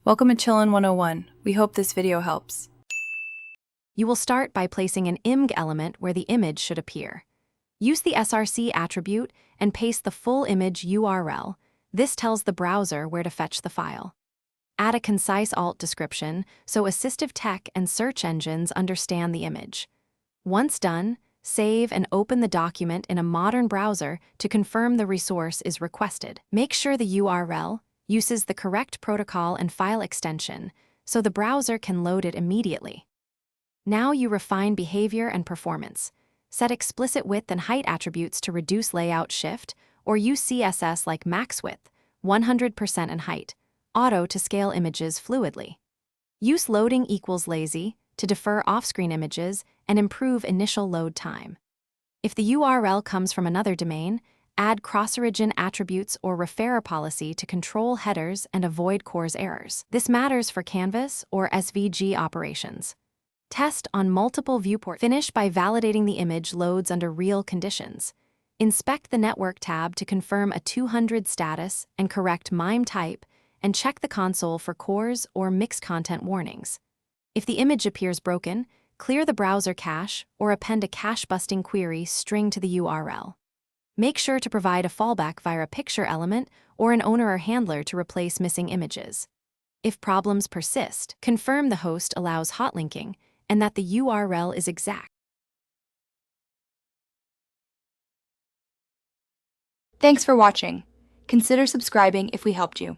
Welcome to Chillin' 101. We hope this video helps. You will start by placing an img element where the image should appear. Use the src attribute and paste the full image URL. This tells the browser where to fetch the file. Add a concise alt description so assistive tech and search engines understand the image. Once done, save and open the document in a modern browser to confirm the resource is requested. Make sure the URL uses the correct protocol and file extension so the browser can load it immediately. Now you refine behavior and performance. Set explicit width and height attributes to reduce layout shift, or use CSS like max width, 100% and height, auto to scale images fluidly. Use loading equals lazy to defer off-screen images and improve initial load time. If the URL comes from another domain, add cross-origin attributes or referrer policy to control headers and avoid CORS errors. This matters for Canvas or SVG operations. Test on multiple viewports. Finish by validating the image loads under real conditions. Inspect the Network tab to confirm a 200 status and correct MIME type, and check the console for CORS or mixed content warnings. If the image appears broken, clear the browser cache or append a cache-busting query string to the URL. Make sure to provide a fallback via a picture element or an owner or handler to replace missing images. If problems persist, confirm the host allows hot linking and that the URL is exact. Thanks for watching. Consider subscribing if we helped you.